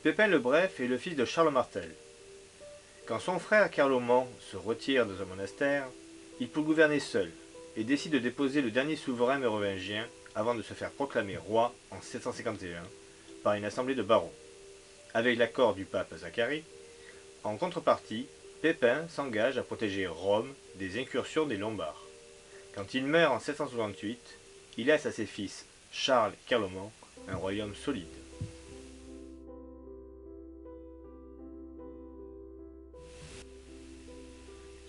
Pépin le Bref est le fils de Charles Martel. Quand son frère Carloman se retire dans un monastère, il peut gouverner seul et décide de déposer le dernier souverain mérovingien avant de se faire proclamer roi en 751 par une assemblée de barons. Avec l'accord du pape Zacharie, en contrepartie, Pépin s'engage à protéger Rome des incursions des Lombards. Quand il meurt en 768, il laisse à ses fils Charles et Carloman un royaume solide.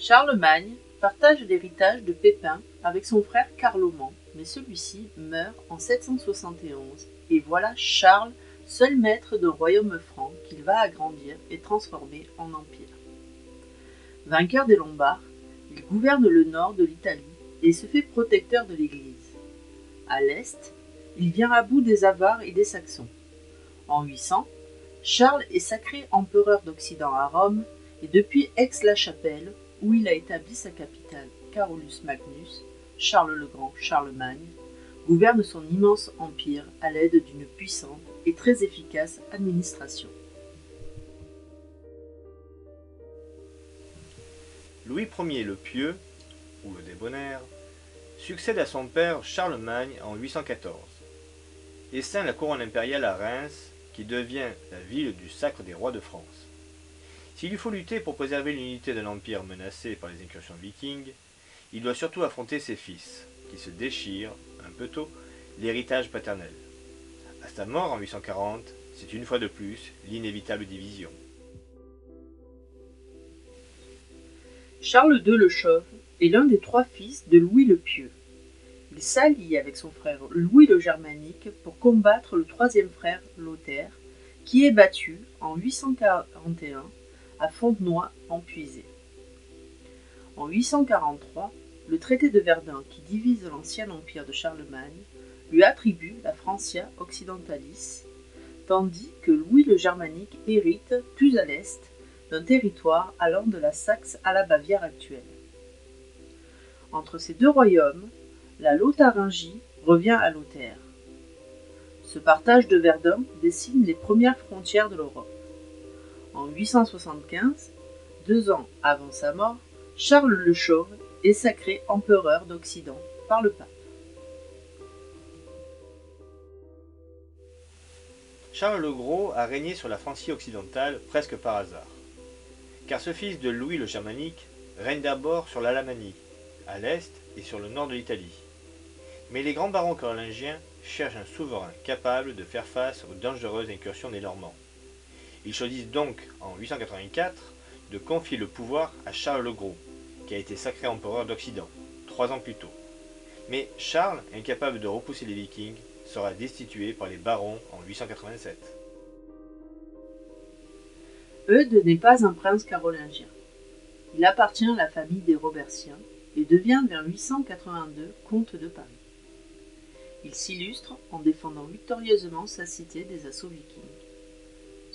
Charlemagne partage l'héritage de Pépin avec son frère Carloman, mais celui-ci meurt en 771 et voilà Charles seul maître d'un royaume franc qu'il va agrandir et transformer en empire. Vainqueur des Lombards, il gouverne le nord de l'Italie et se fait protecteur de l'Église. À l'est, il vient à bout des Avars et des Saxons. En 800, Charles est sacré empereur d'Occident à Rome et depuis Aix-la-Chapelle, où il a établi sa capitale, Carolus Magnus, Charles le Grand, Charlemagne, gouverne son immense empire à l'aide d'une puissante et très efficace administration. Louis Ier le Pieux, ou le Débonnaire, succède à son père Charlemagne en 814 et ceint la couronne impériale à Reims, qui devient la ville du sacre des rois de France. S'il lui faut lutter pour préserver l'unité d'un empire menacé par les incursions vikings, il doit surtout affronter ses fils, qui se déchirent, un peu tôt, l'héritage paternel. À sa mort en 840, c'est une fois de plus l'inévitable division. Charles II le Chauve est l'un des trois fils de Louis le Pieux. Il s'allie avec son frère Louis le Germanique pour combattre le troisième frère Lothaire, qui est battu en 841 à Fontenoy en Puisée. En 843, le traité de Verdun, qui divise l'ancien empire de Charlemagne, lui attribue la Francia Occidentalis, tandis que Louis le Germanique hérite, plus à l'est, d'un territoire allant de la Saxe à la Bavière actuelle. Entre ces deux royaumes, la Lotharingie revient à Lothaire. Ce partage de Verdun dessine les premières frontières de l'Europe. En 875, 2 ans avant sa mort, Charles le Chauve est sacré empereur d'Occident par le pape. Charles le Gros a régné sur la Francie occidentale presque par hasard, car ce fils de Louis le Germanique règne d'abord sur l'Alamannie, à l'est et sur le nord de l'Italie. Mais les grands barons carolingiens cherchent un souverain capable de faire face aux dangereuses incursions des Normands. Ils choisissent donc, en 884, de confier le pouvoir à Charles le Gros, qui a été sacré empereur d'Occident, 3 ans plus tôt. Mais Charles, incapable de repousser les Vikings, sera destitué par les barons en 887. Eudes n'est pas un prince carolingien. Il appartient à la famille des Robertiens et devient vers 882 comte de Paris. Il s'illustre en défendant victorieusement sa cité des assauts vikings.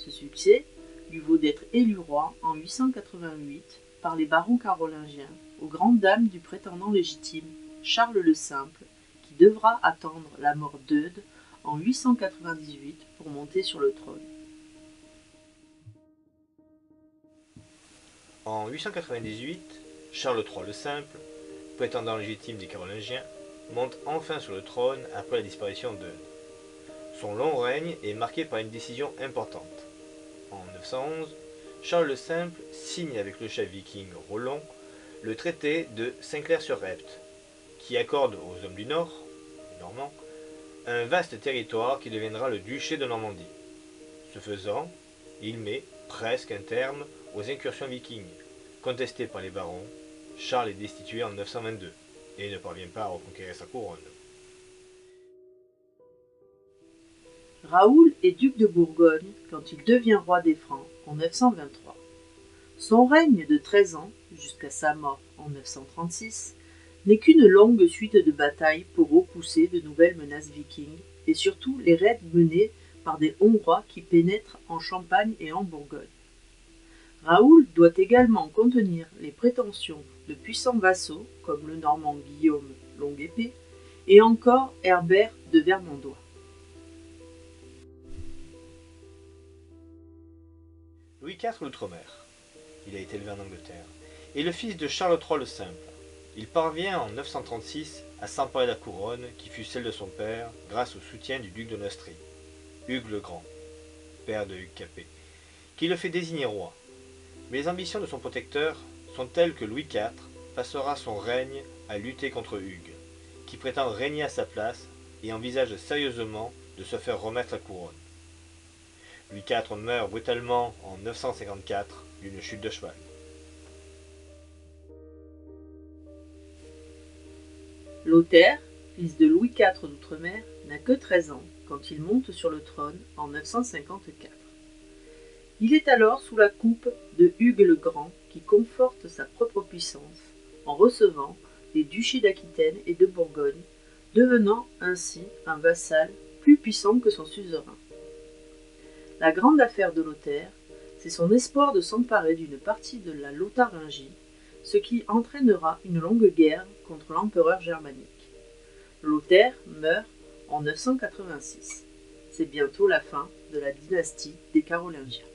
Ce succès lui vaut d'être élu roi en 888 par les barons carolingiens, aux grandes dames du prétendant légitime, Charles le Simple, qui devra attendre la mort d'Eudes en 898 pour monter sur le trône. En 898, Charles III le Simple, prétendant légitime des Carolingiens, monte enfin sur le trône après la disparition d'Eudes. Son long règne est marqué par une décision importante. En 911, Charles le Simple signe avec le chef viking Rollon le traité de Saint-Clair-sur-Epte, qui accorde aux hommes du Nord, les Normands, un vaste territoire qui deviendra le duché de Normandie. Ce faisant, il met presque un terme aux incursions vikings. Contesté par les barons, Charles est destitué en 922 et ne parvient pas à reconquérir sa couronne. Raoul est duc de Bourgogne quand il devient roi des Francs en 923. Son règne de 13 ans, jusqu'à sa mort en 936, n'est qu'une longue suite de batailles pour repousser de nouvelles menaces vikings et surtout les raids menés par des Hongrois qui pénètrent en Champagne et en Bourgogne. Raoul doit également contenir les prétentions de puissants vassaux comme le Normand Guillaume Longue-Épée et encore Herbert de Vermandois. Louis IV l'Outremer, il a été élevé en Angleterre, est le fils de Charles III le Simple. Il parvient en 936 à s'emparer de la couronne qui fut celle de son père grâce au soutien du duc de Neustrie, Hugues le Grand, père de Hugues Capet, qui le fait désigner roi. Mais les ambitions de son protecteur sont telles que Louis IV passera son règne à lutter contre Hugues, qui prétend régner à sa place et envisage sérieusement de se faire remettre la couronne. Louis IV meurt brutalement en 954 d'une chute de cheval. Lothaire, fils de Louis IV d'Outremer, n'a que 13 ans quand il monte sur le trône en 954. Il est alors sous la coupe de Hugues le Grand qui conforte sa propre puissance en recevant les duchés d'Aquitaine et de Bourgogne, devenant ainsi un vassal plus puissant que son suzerain. La grande affaire de Lothaire, c'est son espoir de s'emparer d'une partie de la Lotharingie, ce qui entraînera une longue guerre contre l'empereur germanique. Lothaire meurt en 986. C'est bientôt la fin de la dynastie des Carolingiens.